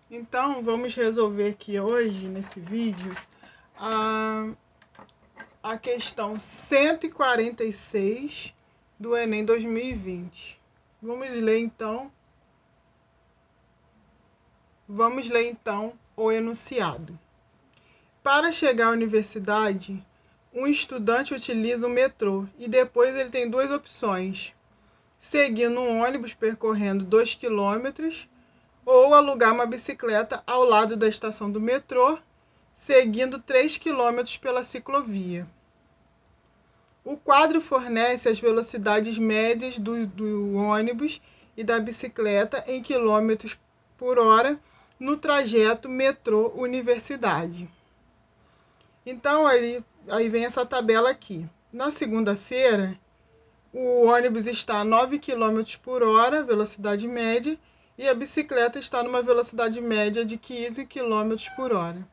Então, vamos resolver aqui hoje, nesse vídeo, a questão 146 do Enem 2020. Vamos ler então o enunciado. Para chegar à universidade, um estudante utiliza o metrô e depois ele tem duas opções: seguir um ônibus percorrendo 2 quilômetros ou alugar uma bicicleta ao lado da estação do metrô, seguindo 3 quilômetros pela ciclovia. O quadro fornece as velocidades médias do ônibus e da bicicleta em quilômetros por hora no trajeto metrô-universidade. Então, aí vem essa tabela aqui. Na segunda-feira, o ônibus está a 9 km por hora, velocidade média, e a bicicleta está numa velocidade média de 15 km por hora.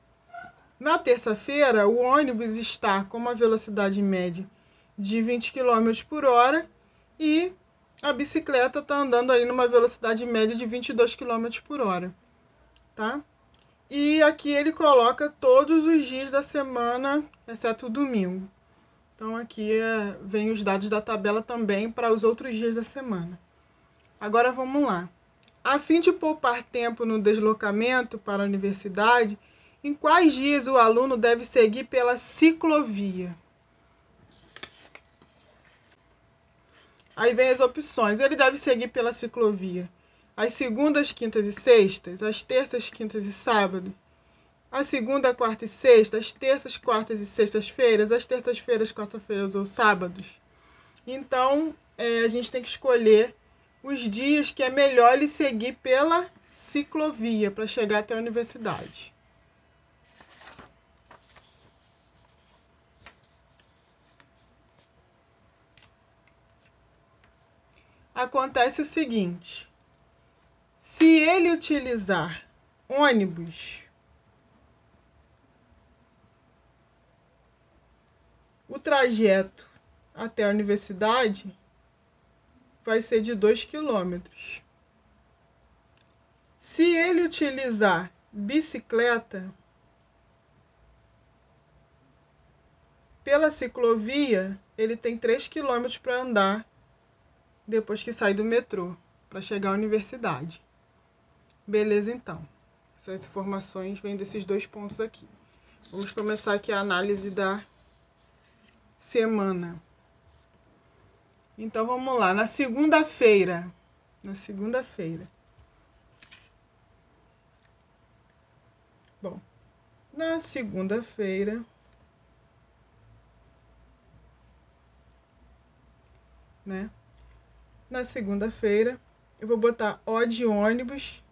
Na terça-feira, o ônibus está com uma velocidade média de 20 km por hora e a bicicleta está andando aí numa velocidade média de 22 km por hora. Tá? E aqui ele coloca todos os dias da semana, exceto o domingo. Então aqui vem os dados da tabela também para os outros dias da semana. Agora vamos lá. A fim de poupar tempo no deslocamento para a universidade, em quais dias o aluno deve seguir pela ciclovia? Aí vem as opções. Ele deve seguir pela ciclovia às segundas, quintas e sextas, às terças, quintas e sábados, às segunda, quarta e sexta, às terças, quartas e sextas-feiras, às terças-feiras, quarta-feiras ou sábados. Então, a gente tem que escolher os dias que é melhor ele seguir pela ciclovia para chegar até a universidade. Acontece o seguinte: se ele utilizar ônibus, o trajeto até a universidade vai ser de 2 quilômetros. Se ele utilizar bicicleta, pela ciclovia, ele tem 3 quilômetros para andar depois que sai do metrô, para chegar à universidade. Beleza, então. Essas informações vêm desses dois pontos aqui. Vamos começar aqui a análise da semana. Então, vamos lá. Na segunda-feira. Bom, na segunda-feira, né? Na segunda-feira, eu vou botar O de ônibus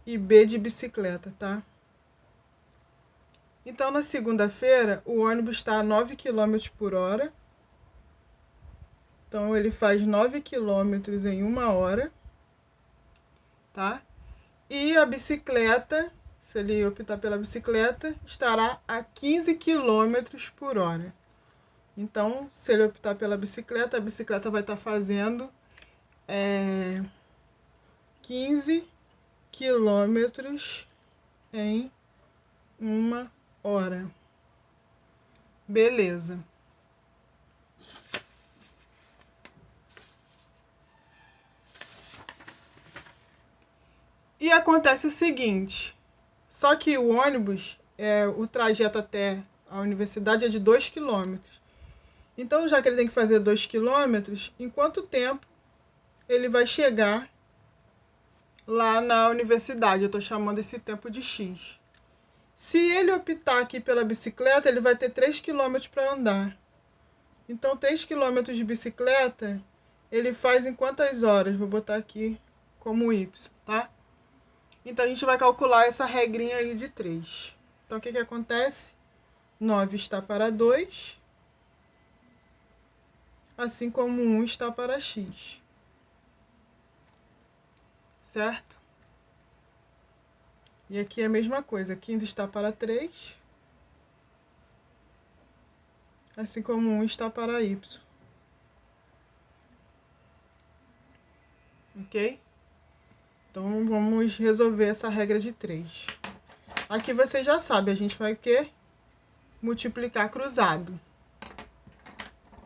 e B de bicicleta, tá? Então, na segunda-feira, o ônibus está a 9 km por hora. Então, ele faz 9 km em 1 hora, tá? E a bicicleta, se ele optar pela bicicleta, estará a 15 km por hora. Então, se ele optar pela bicicleta, a bicicleta vai estar fazendo 15 quilômetros em 1 hora. Beleza. E acontece o seguinte, só que o ônibus, o trajeto até a universidade é de 2 quilômetros. Então, já que ele tem que fazer 2 quilômetros, em quanto tempo ele vai chegar lá na universidade? Eu estou chamando esse tempo de X. Se ele optar aqui pela bicicleta, ele vai ter 3 quilômetros para andar. Então, 3 quilômetros de bicicleta, ele faz em quantas horas? Vou botar aqui como Y, tá? Então, a gente vai calcular essa regrinha aí de 3. Então, o que acontece? 9 está para 2, assim como 1 está para X. Certo? E aqui é a mesma coisa, 15 está para 3, assim como 1 está para Y. Ok? Então, vamos resolver essa regra de 3. Aqui você já sabe, a gente vai o quê? Multiplicar cruzado.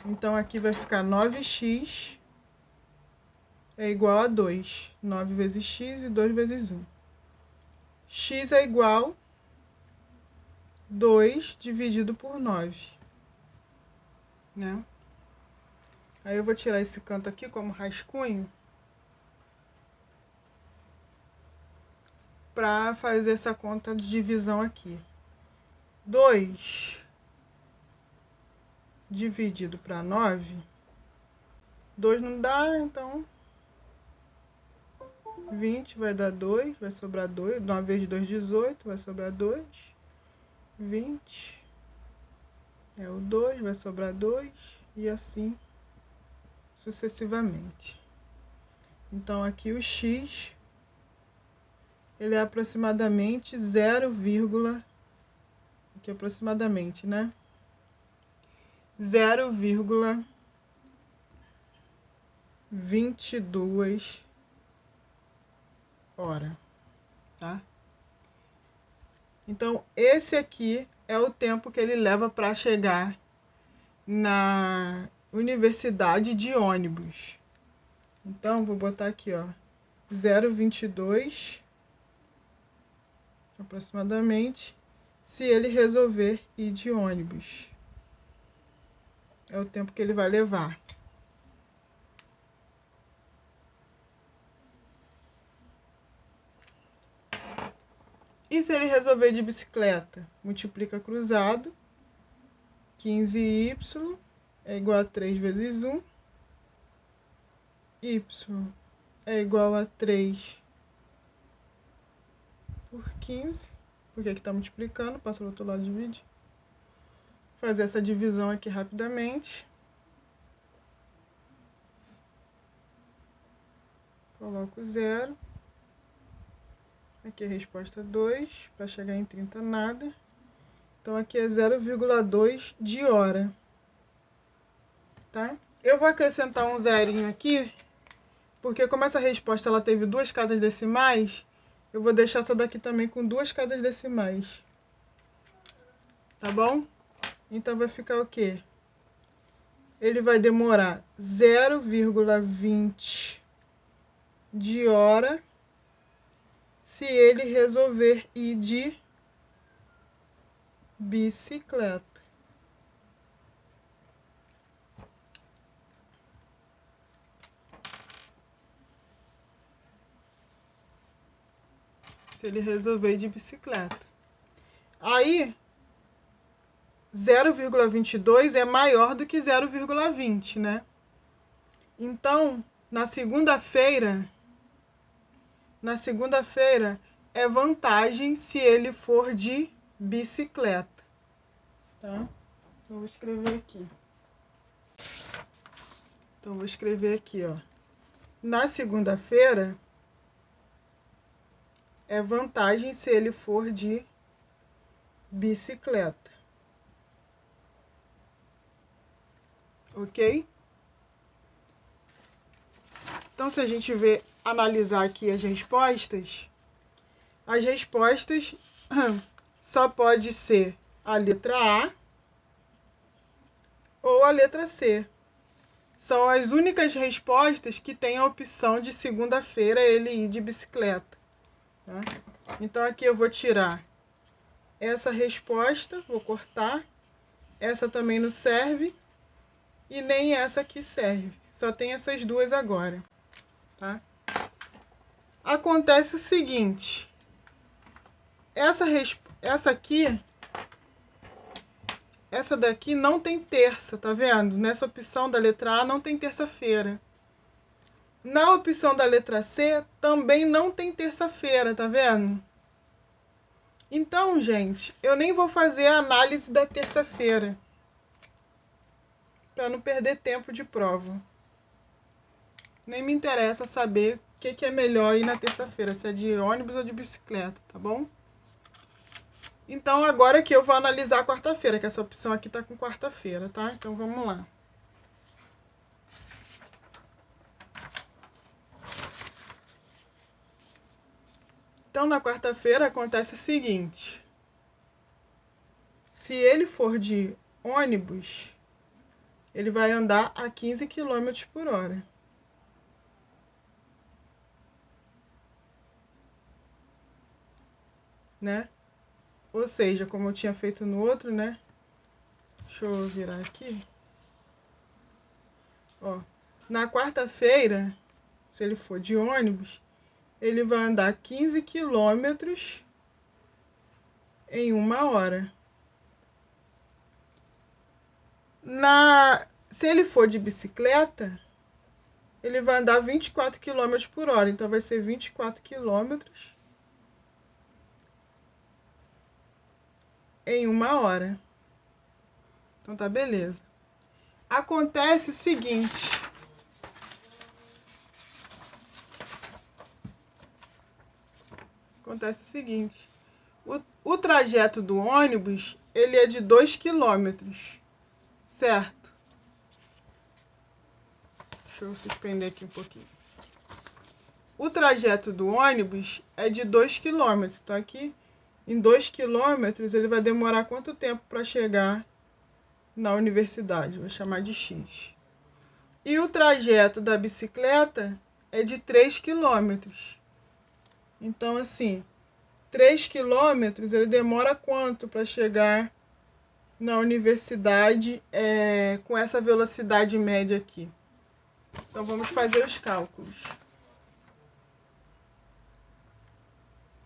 Então, aqui vai ficar 9x é igual a 2. 9 vezes x e 2 vezes 1. X é igual a 2 dividido por 9. Né? Aí eu vou tirar esse canto aqui como rascunho para fazer essa conta de divisão aqui. 2 dividido para 9. 2 não dá, então 20 vai dar 2, vai sobrar 2. 9 vezes 2, 18, vai sobrar 2. 20 é o 2, vai sobrar 2. E assim sucessivamente. Então, aqui o x, ele é aproximadamente 0, aqui aproximadamente, né? 0,22 horas, tá? Então, esse aqui é o tempo que ele leva para chegar na universidade de ônibus. Então, vou botar aqui, ó, 0,22 aproximadamente, se ele resolver ir de ônibus. É o tempo que ele vai levar. E se ele resolver de bicicleta? Multiplica cruzado. 15y é igual a 3 vezes 1. Y é igual a 3 por 15. Porque aqui está multiplicando, passa do outro lado, divide. Fazer essa divisão aqui rapidamente. Coloco 0. Aqui a resposta 2, para chegar em 30 nada. Então, aqui é 0,2 de hora. Tá? Eu vou acrescentar um zerinho aqui, porque como essa resposta ela teve 2 casas decimais, eu vou deixar essa daqui também com 2 casas decimais. Tá bom? Então, vai ficar o quê? Ele vai demorar 0,20 de hora se ele resolver ir de bicicleta. Se ele resolver ir de bicicleta. Aí, 0,22 é maior do que 0,20, né? Então, na segunda-feira é vantagem se ele for de bicicleta, tá? Eu vou escrever aqui. Então, vou escrever aqui, ó. Na segunda-feira é vantagem se ele for de bicicleta. Ok? Então, se a gente analisar aqui as respostas só pode ser a letra A ou a letra C. São as únicas respostas que tem a opção de segunda-feira ele ir de bicicleta. Tá? Então, aqui eu vou tirar essa resposta, vou cortar. Essa também não serve. E nem essa aqui serve. Só tem essas duas agora. Tá? Acontece o seguinte. Essa daqui não tem terça, tá vendo? Nessa opção da letra A não tem terça-feira. Na opção da letra C também não tem terça-feira, tá vendo? Então, gente, eu nem vou fazer a análise da terça-feira, para não perder tempo de prova. Nem me interessa saber o que é melhor ir na terça-feira, se é de ônibus ou de bicicleta, tá bom? Então, agora que eu vou analisar a quarta-feira, que essa opção aqui tá com quarta-feira, tá? Então, vamos lá. Então, na quarta-feira acontece o seguinte. Se ele for de ônibus, ele vai andar a 15 km por hora. Né? Ou seja, como eu tinha feito no outro, né? Deixa eu virar aqui. Ó, na quarta-feira, se ele for de ônibus, ele vai andar 15 quilômetros em 1 hora. Se ele for de bicicleta, ele vai andar 24 km por hora. Então, vai ser 24 quilômetros em 1 hora. Então, tá beleza. Acontece o seguinte. O trajeto do ônibus, ele é de 2 quilômetros, certo? Deixa eu suspender aqui um pouquinho. O trajeto do ônibus é de 2 quilômetros. Então, aqui, em 2 quilômetros, ele vai demorar quanto tempo para chegar na universidade? Vou chamar de X. E o trajeto da bicicleta é de 3 quilômetros. Então, assim, 3 quilômetros, ele demora quanto para chegar na universidade com essa velocidade média aqui? Então, vamos fazer os cálculos.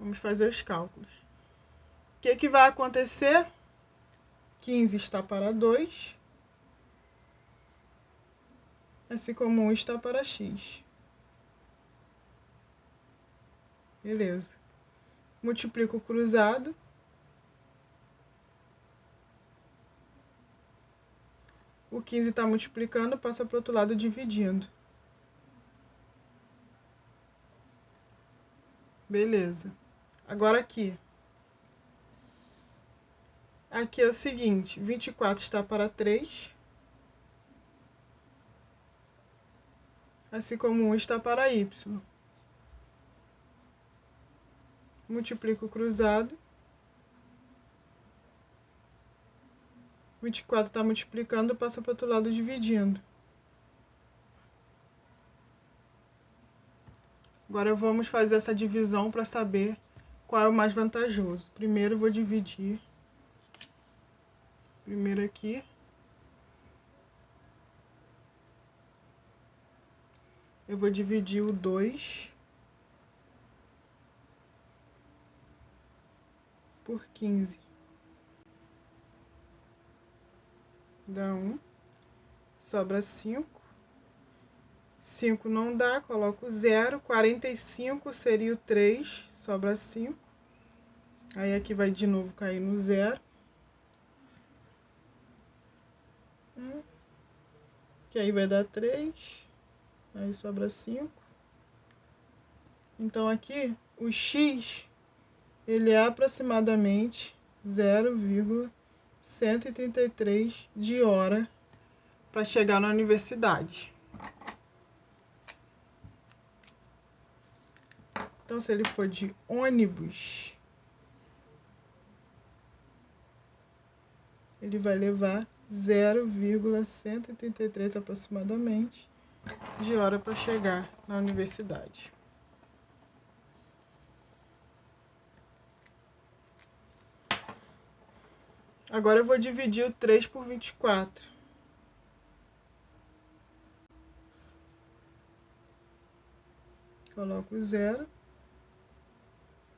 O que vai acontecer? 15 está para 2, assim como 1 está para X. Beleza. Multiplico o cruzado. O 15 está multiplicando, passa para o outro lado dividindo. Beleza. Agora aqui. Aqui é o seguinte, 24 está para 3. Assim como 1 está para Y. Multiplico o cruzado. 24 está multiplicando, passa para o outro lado dividindo. Agora vamos fazer essa divisão para saber qual é o mais vantajoso. Primeiro eu vou dividir. Primeiro aqui. Eu vou dividir o 2 por 15. Dá 1. Sobra 5. 5 não dá, coloco 0. 45 seria o 3, sobra 5. Aí aqui vai de novo cair no 0. Que aí vai dar 3. Aí sobra 5. Então aqui o x, ele é aproximadamente 0,133 de hora para chegar na universidade. Então, se ele for de ônibus, ele vai levar 0,133 aproximadamente de hora para chegar na universidade. Agora eu vou dividir o 3 por 24. Coloco 0.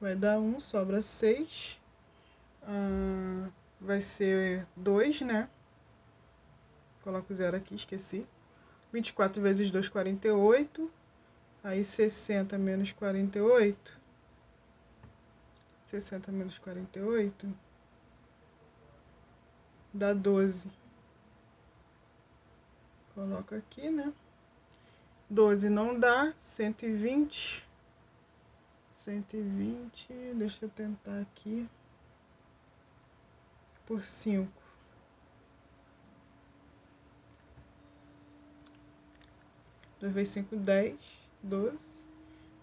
Vai dar 1, sobra 6. Vai ser 2, né? Coloco 0 aqui, esqueci. 24 vezes 2, 48. Aí 60 menos 48. 60 menos 48 dá 12. Coloco aqui, né? 12 não dá, 120. 120, deixa eu tentar aqui. Por 5. 2 vezes 5, 10. 12.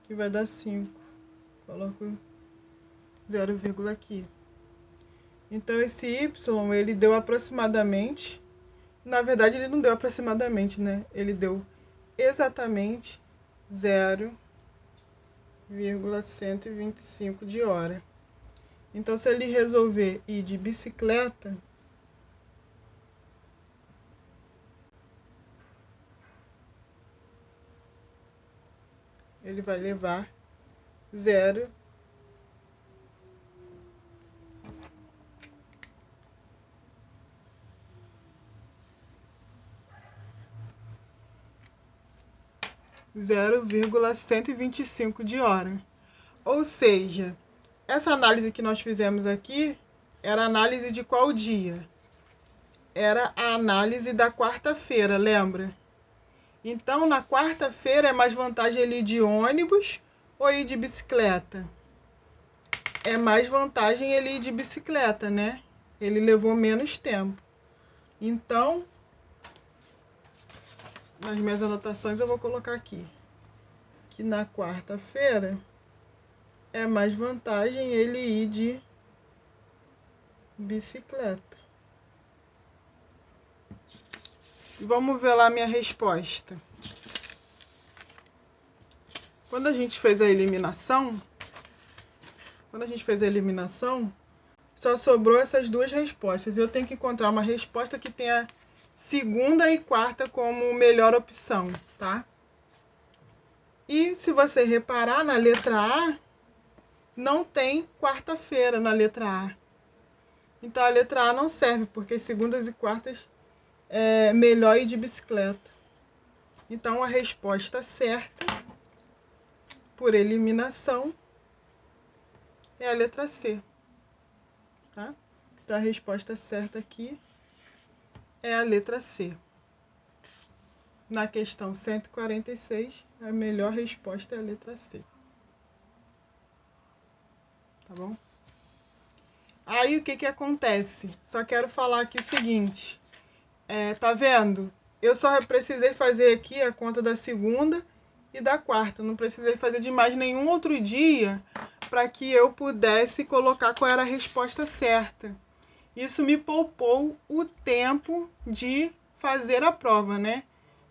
Que vai dar 5. Coloco 0, aqui. Então, esse y, ele deu aproximadamente... Na verdade, ele não deu aproximadamente, né? Ele deu exatamente 0,125 de hora. Então, se ele resolver ir de bicicleta, ele vai levar 0,125 de hora. Ou seja, essa análise que nós fizemos aqui era a análise de qual dia? Era a análise da quarta-feira, lembra? Então, na quarta-feira é mais vantagem ele ir de ônibus ou ir de bicicleta? É mais vantagem ele ir de bicicleta, né? Ele levou menos tempo. Então, nas minhas anotações eu vou colocar aqui que na quarta-feira é mais vantagem ele ir de bicicleta. Vamos ver lá minha resposta. Quando a gente fez a eliminação, só sobrou essas duas respostas. Eu tenho que encontrar uma resposta que tenha segunda e quarta como melhor opção, tá? E se você reparar, na letra A, não tem quarta-feira na letra A. Então a letra A não serve, porque segundas e quartas é melhor ir de bicicleta. Então a resposta certa, por eliminação, é a letra C. Tá? Então a resposta certa aqui é a letra C. Na questão 146, a melhor resposta é a letra C. Tá bom? Aí o que acontece? Só quero falar aqui o seguinte. Tá vendo? Eu só precisei fazer aqui a conta da segunda e da quarta. Não precisei fazer de mais nenhum outro dia para que eu pudesse colocar qual era a resposta certa. Isso me poupou o tempo de fazer a prova, né?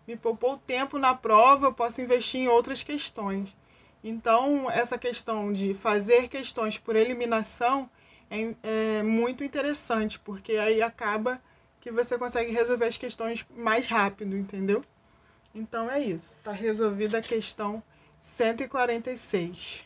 Me poupou o tempo na prova, eu posso investir em outras questões. Então, essa questão de fazer questões por eliminação é muito interessante, porque aí acaba que você consegue resolver as questões mais rápido, entendeu? Então é isso, está resolvida a questão 146.